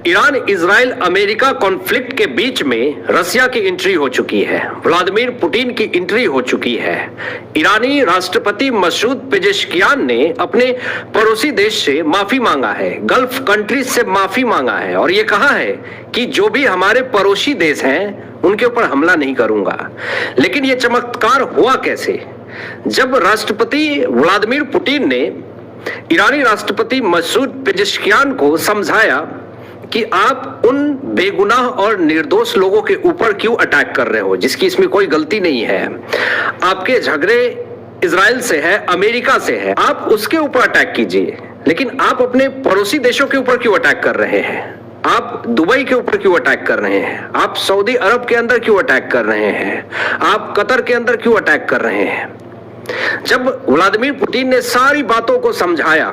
Iran Israel America conflict के बीच में रसिया की एंट्री हो चुकी है। व्लादिमीर पुतिन की एंट्री हो चुकी है। ईरानी राष्ट्रपति मसूद पेजेश्कियान ने अपने पड़ोसी देश से माफी मांगा है, गल्फ कंट्रीज से माफी मांगा है और ये कहा है कि जो भी हमारे पड़ोसी देश हैं उनके ऊपर हमला नहीं करूंगा। लेकिन ये चमत्कार हुआ कैसे? जब राष्ट्रपति व्लादिमीर पुतिन ने ईरानी राष्ट्रपति मसूद पेजेश्कियान को समझाया कि आप उन बेगुनाह और निर्दोष लोगों के ऊपर क्यों अटैक कर रहे हो जिसकी इसमें कोई गलती नहीं है, आपके झगड़े इजराइल से है, अमेरिका से है, आप उसके ऊपर अटैक कीजिए, लेकिन आप अपने पड़ोसी देशों के ऊपर क्यों अटैक कर रहे हैं? आप दुबई के ऊपर क्यों अटैक कर रहे हैं? आप सऊदी अरब के अंदर क्यों अटैक कर रहे हैं? आप कतर के अंदर क्यों अटैक कर रहे हैं? जब व्लादिमीर पुतिन ने सारी बातों को समझाया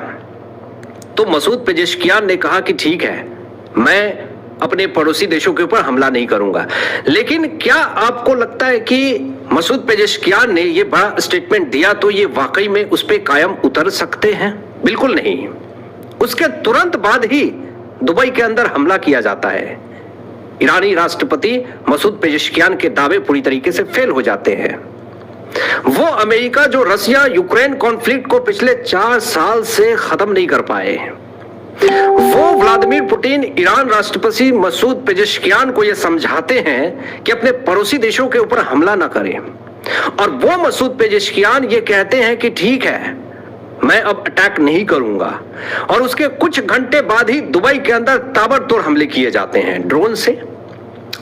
तो मसूद पेजेश्कियान ने कहा कि ठीक है, मैं अपने पड़ोसी देशों के ऊपर हमला नहीं करूंगा। लेकिन क्या आपको लगता है कि मसूद पेजेश्कियान ने यह बड़ा स्टेटमेंट दिया तो ये वाकई में उस पर कायम उतर सकते हैं? बिल्कुल नहीं। उसके तुरंत बाद ही दुबई के अंदर हमला किया जाता है। ईरानी राष्ट्रपति मसूद पेजेश्कियान के दावे पूरी तरीके से फेल हो जाते हैं। वो अमेरिका जो रसिया यूक्रेन कॉन्फ्लिक्ट को पिछले 4 साल से खत्म नहीं कर पाए, वो व्लादिमीर पुतिन ईरान राष्ट्रपति मसूद पेजेश्कियान को यह समझाते हैं कि अपने पड़ोसी देशों के ऊपर हमला ना करें, और वो मसूद पेजेश्कियान ये कहते हैं कि ठीक है, मैं अब अटैक नहीं करूंगा। और उसके कुछ घंटे बाद ही दुबई के अंदर ताबड़तोड़ हमले किए जाते हैं, ड्रोन से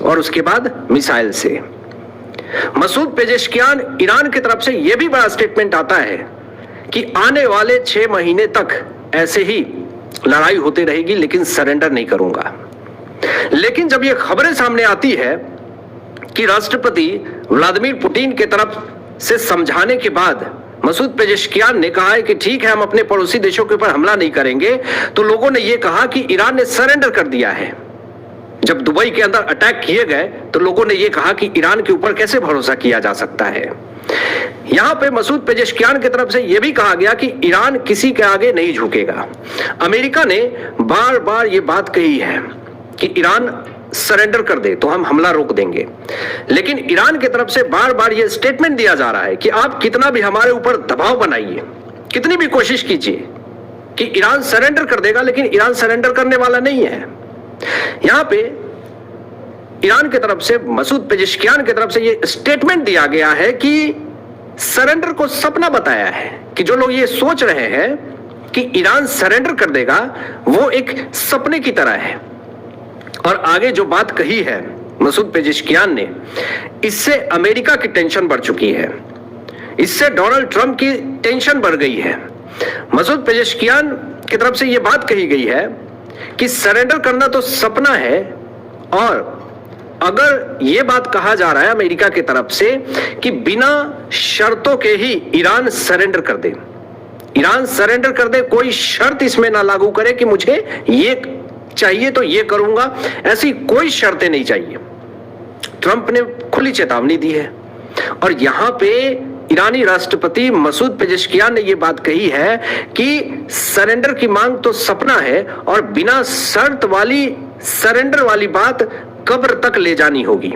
और उसके बाद मिसाइल से। मसूद पेजेश्कियान ईरान की तरफ से यह भी बड़ा स्टेटमेंट आता है कि आने वाले 6 महीने तक ऐसे ही लड़ाई होती रहेगी, लेकिन सरेंडर नहीं करूंगा। लेकिन जब यह खबरें सामने आती है कि राष्ट्रपति व्लादिमीर पुतिन के तरफ से समझाने के बाद मसूद पेजेश्कियान ने कहा है कि ठीक है, हम अपने पड़ोसी देशों के ऊपर हमला नहीं करेंगे, तो लोगों ने यह कहा कि ईरान ने सरेंडर कर दिया है। जब दुबई के अंदर अटैक किए गए तो लोगों ने यह कहा कि ईरान के ऊपर कैसे भरोसा किया जा सकता है। यहां पे मसूद पेजेश्कियान की तरफ से यह भी कहा गया कि ईरान किसी के आगे नहीं झुकेगा। अमेरिका ने बार बार यह बात कही है कि ईरान सरेंडर कर दे तो हम हमला रोक देंगे, लेकिन ईरान की तरफ से बार बार यह स्टेटमेंट दिया जा रहा है कि आप कितना भी हमारे ऊपर दबाव बनाइए, कितनी भी कोशिश कीजिए कि ईरान सरेंडर कर देगा, लेकिन ईरान सरेंडर करने वाला नहीं है। यहां पे ईरान की तरफ से मसूद पेजेश्कियान की तरफ से यह स्टेटमेंट दिया गया है कि सरेंडर को सपना बताया है, कि जो लोग ये सोच रहे हैं कि ईरान सरेंडर कर देगा वो एक सपने की तरह है। और आगे जो बात कही है मसूद पेजेश्कियान ने, इससे अमेरिका की टेंशन बढ़ चुकी है, इससे डोनाल्ड ट्रंप की टेंशन बढ़ गई है। मसूद पेजेश्कियान की तरफ से यह बात कही गई है कि सरेंडर करना तो सपना है, और अगर यह बात कहा जा रहा है अमेरिका की तरफ से कि बिना शर्तों के ही ईरान सरेंडर कर दे, ईरान सरेंडर कर दे, कोई शर्त इसमें ना लागू करे कि मुझे ये चाहिए तो ये करूंगा, ऐसी कोई शर्तें नहीं चाहिए। ट्रंप ने खुली चेतावनी दी है। और यहां पे ईरानी राष्ट्रपति मसूद पेजेश्कियान ने यह बात कही है कि सरेंडर की मांग तो सपना है, और बिना शर्त वाली सरेंडर वाली बात कब्र तक ले जानी होगी।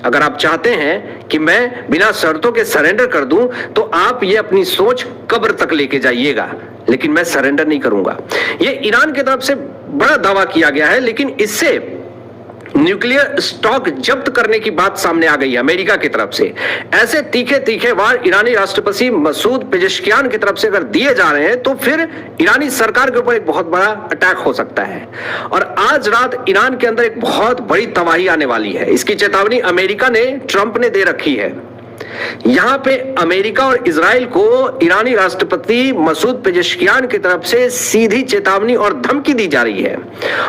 अगर आप चाहते हैं कि मैं बिना शर्तों के सरेंडर कर दूं तो आप ये अपनी सोच कब्र तक लेके जाइएगा, लेकिन मैं सरेंडर नहीं करूंगा। ये ईरान की तरफ से बड़ा दावा किया गया है, लेकिन इससे न्यूक्लियर स्टॉक जब्त करने की बात सामने आ गई है अमेरिका की तरफ से। ऐसे तीखे तीखे वार ईरानी राष्ट्रपति मसूद पेजेश्कियान की तरफ से अगर दिए जा रहे हैं तो फिर ईरानी सरकार के ऊपर एक बहुत बड़ा अटैक हो सकता है, और आज रात ईरान के अंदर एक बहुत बड़ी तबाही आने वाली है। इसकी चेतावनी अमेरिका ने, ट्रंप ने दे रखी है। यहां पे अमेरिका और इजराइल को ईरानी राष्ट्रपति मसूद पेजेश्कियान की तरफ से सीधी चेतावनी और धमकी दी जा रही है,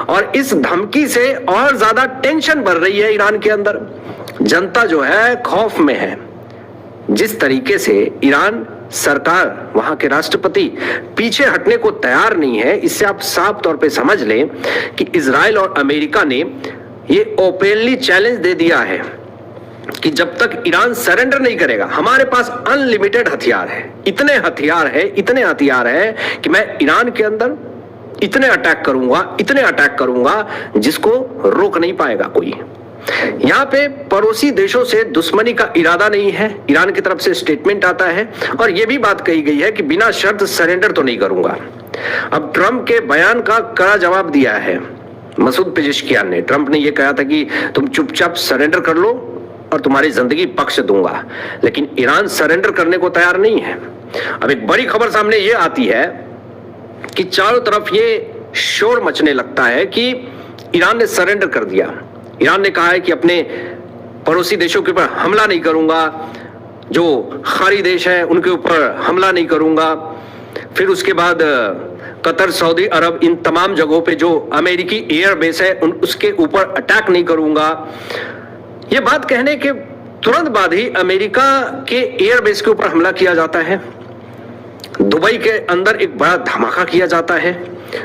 और इस धमकी से और ज्यादा टेंशन बढ़ रही है ईरान के अंदर। जनता जो है खौफ में है। जिस तरीके से ईरान सरकार, वहां के राष्ट्रपति पीछे हटने को तैयार नहीं है, इससे आप साफ तौर पे समझ लें कि इजराइल और अमेरिका ने ये ओपनली चैलेंज दे दिया है कि जब तक ईरान सरेंडर नहीं करेगा, हमारे पास अनलिमिटेड हथियार है, इतने हथियार है कि मैं ईरान के अंदर इतने अटैक करूंगा जिसको रोक नहीं पाएगा कोई। यहां पे पड़ोसी देशों से दुश्मनी का इरादा नहीं है, ईरान की तरफ से स्टेटमेंट आता है और यह भी बात कही गई है कि बिना शर्त सरेंडर तो नहीं करूंगा। अब ट्रंप के बयान का कड़ा जवाब दिया है मसूद पेजेश्कियान ने। ट्रंप ने यह कहा था कि तुम चुपचाप सरेंडर कर लो और तुम्हारी जिंदगी बख्श दूंगा, लेकिन ईरान सरेंडर करने को तैयार नहीं है। अब एक बड़ी खबर सामने यह आती है कि चारों तरफ ये शोर मचने लगता है कि ईरान ने सरेंडर कर दिया। ईरान ने कहा है कि अपने पड़ोसी देशों के ऊपर हमला नहीं करूंगा, जो खाड़ी देश है उनके ऊपर हमला नहीं करूंगा। फिर उसके बाद कतर, सऊदी अरब, इन तमाम जगहों पे जो अमेरिकी एयर बेस है उसके ऊपर अटैक नहीं करूंगा। यह बात कहने के तुरंत बाद ही अमेरिका के एयर बेस के ऊपर हमला किया जाता है। दुबई के अंदर एक बड़ा धमाका किया जाता है,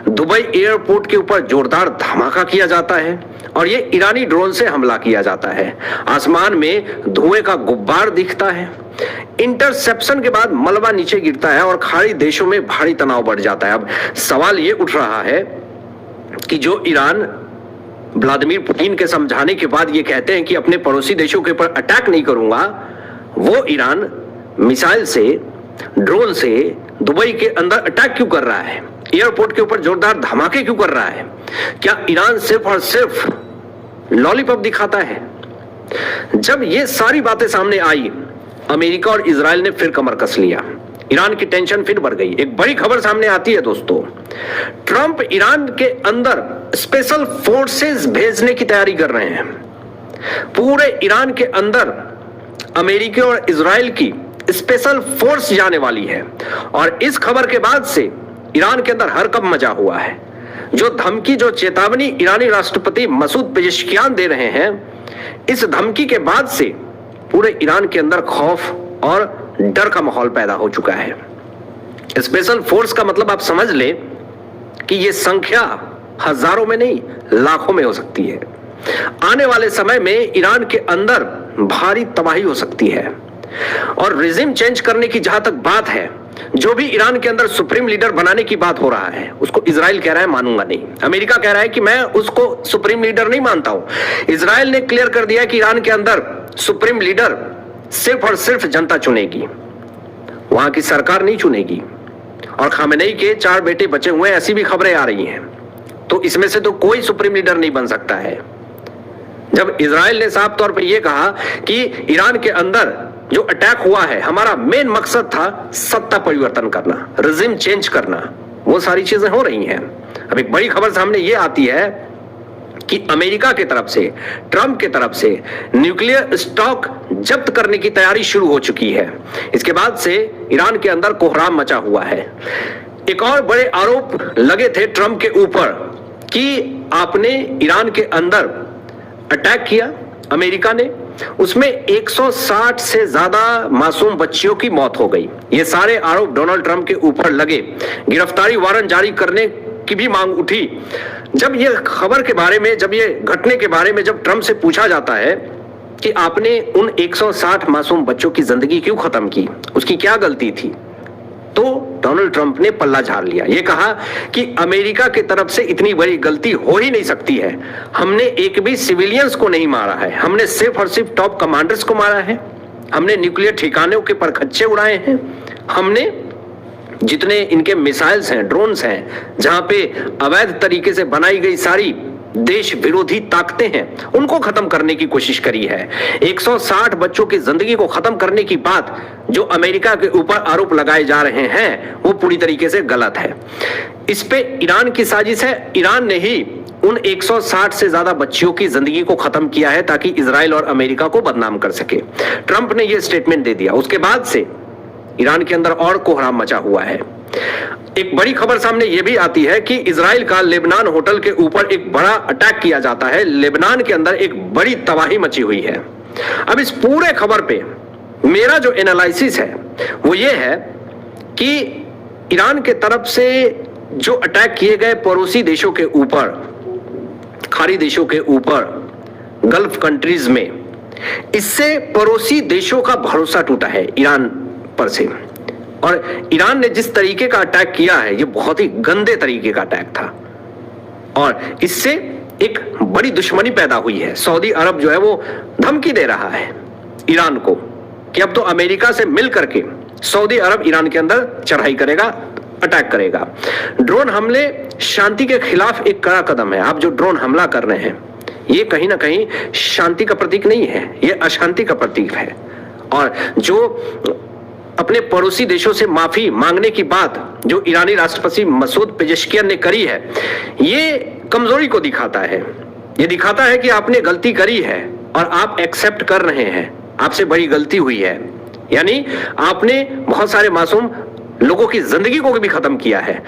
दुबई एयरपोर्ट के ऊपर जोरदार धमाका किया जाता है और ये ईरानी ड्रोन से हमला किया जाता है। आसमान में धुएं का गुब्बार दिखता है। इंटरसेप्शन के बाद मलबा नीचे गिरता है और खाड़ी देशों में भारी तनाव बढ़ जाता है। अब सवाल ये उठ रहा है कि जो ईरान व्लादिमीर पुतिन के समझाने के बाद ये कहते हैं कि अपने पड़ोसी देशों के ऊपर अटैक नहीं करूंगा, वो ईरान मिसाइल से, ड्रोन से दुबई के अंदर अटैक क्यों कर रहा है, एयरपोर्ट के ऊपर जोरदार धमाके क्यों कर रहा है? क्या ईरान सिर्फ और सिर्फ लॉलीपॉप दिखाता है? जब ये सारी बातें सामने आई, अमेरिका और इजराइल ने फिर कमर कस लिया। ईरान की टेंशन फिर बढ़ गई। एक बड़ी खबर सामने आती है दोस्तों, ट्रंप ईरान के अंदर स्पेशल फोर्सेस भेजने की तैयारी कर रहे हैं। पूरे ईरान के अंदर अमेरिका और इजराइल की स्पेशल फोर्स जाने वाली है और इस खबर के बाद से ईरान के अंदर हरकंप मचा हुआ है। जो धमकी, जो चेतावनी ईरानी राष्ट्रपति मसूद पेजेश्कियान दे रहे हैं, इस धमकी के बाद से पूरे ईरान के अंदर खौफ और डर का माहौल पैदा हो चुका है। स्पेशल फोर्स का मतलब आप समझ ले कि यह संख्या हजारों में नहीं, लाखों में हो सकती है। आने वाले समय में ईरान के अंदर भारी तबाही हो सकती है और रिजिम चेंज करने की जहां तक बात है, जो भी ईरान के अंदर सुप्रीम लीडर बनाने की बात हो रहा है, उसको इजराइल कह रहा है मानूंगा नहीं। अमेरिका कह रहा है कि मैं उसको सुप्रीम लीडर नहीं मानता हूं। इजराइल ने क्लियर कर दिया कि ईरान के अंदर सुप्रीम लीडर सिर्फ और सिर्फ जनता चुनेगी, वहां की सरकार नहीं चुनेगी। और खामेनेई के 4 बेटे बचे हुए, ऐसी भी खबरें आ रही हैं। तो इसमें से तो कोई सुप्रीम लीडर नहीं बन सकता है। जब इजराइल ने साफ तौर पर यह कहा कि ईरान के अंदर जो अटैक हुआ है, हमारा मेन मकसद था सत्ता परिवर्तन करना, रिजिम चेंज करना, वो सारी चीजें हो रही हैं। अब एक बड़ी खबर सामने ये आती है कि अमेरिका की तरफ से, ट्रंप की तरफ से न्यूक्लियर स्टॉक जब्त करने की तैयारी शुरू हो चुकी है। इसके बाद से ईरान के अंदर कोहराम मचा हुआ है। एक और बड़े आरोप लगे थे ट्रंप के ऊपर कि आपने ईरान के अंदर अटैक किया अमेरिका ने, उसमें 160 से ज्यादा मासूम बच्चियों की मौत हो गई। ये सारे आरोप डोनाल्ड ट्रंप के ऊपर लगे। गिरफ्तारी वारंट जारी करने की भी मांग उठी। जब ये खबर के बारे में, जब ये घटने के बारे में जब ट्रंप से पूछा जाता है कि आपने उन 160 मासूम बच्चों की जिंदगी क्यों खत्म की, उसकी क्या गलती थी, तो डोनाल्ड ट्रंप ने पल्ला झाड़ लिया। यह कहा कि अमेरिका की तरफ से इतनी बड़ी गलती हो ही नहीं सकती है। हमने एक भी सिविलियंस को नहीं मारा है, हमने सिर्फ और सिर्फ टॉप कमांडर्स को मारा है, हमने न्यूक्लियर ठिकानों के परखच्चे उड़ाए हैं, हमने जितने इनके मिसाइल्स हैं, ड्रोन्स हैं, जहां पे अवैध तरीके से बनाई गई सारी देश विरोधी ताकतें हैं, उनको खत्म करने की कोशिश करी है। 160 बच्चों की जिंदगी को खत्म करने की बात जो अमेरिका के ऊपर आरोप लगाए जा रहे हैं, वो पूरी तरीके से गलत है। इस पे ईरान की साजिश है। ईरान ने ही उन 160 से ज्यादा बच्चियों की जिंदगी को खत्म किया है ताकि इजराइल और अमेरिका को बदनाम कर सके। ट्रंप ने यह स्टेटमेंट दे दिया। उसके बाद से ईरान के अंदर और कोहराम मचा हुआ है। एक बड़ी खबर सामने यह भी आती है कि इजराइल का लेबनान होटल के ऊपर एक बड़ा अटैक किया जाता है। लेबनान के अंदर एक बड़ी तबाही मची हुई है। अब इस पूरे खबर पे मेरा जो एनालिसिस है वो ये है कि ईरान के तरफ से जो अटैक किए गए पड़ोसी देशों के ऊपर, खाड़ी देशों के ऊपर, गल्फ कंट्रीज में, इससे पड़ोसी देशों का भरोसा टूटा है ईरान पर से। और ईरान ने जिस तरीके का अटैक किया है, ये बहुत ही गंदे तरीके का अटैक था और इससे एक बड़ी दुश्मनी पैदा हुई है। सऊदी अरब जो है वो धमकी दे रहा है ईरान को कि अब तो अमेरिका से मिल करके सऊदी अरब ईरान के अंदर चढ़ाई करेगा, अटैक करेगा। ड्रोन हमले शांति के खिलाफ एक कड़ा कदम है। आप जो ड्रोन हमला कर रहे हैं, ये कहीं ना कहीं शांति का प्रतीक नहीं है, ये अशांति का प्रतीक है। और जो अपने पड़ोसी देशों से माफी मांगने की बात जो ईरानी राष्ट्रपति मसूद पेजेश्कियन ने करी है, ये कमजोरी को दिखाता है। ये दिखाता है कि आपने गलती करी है और आप एक्सेप्ट कर रहे हैं, आपसे बड़ी गलती हुई है। यानी आपने बहुत सारे मासूम लोगों की जिंदगी को भी खत्म किया है,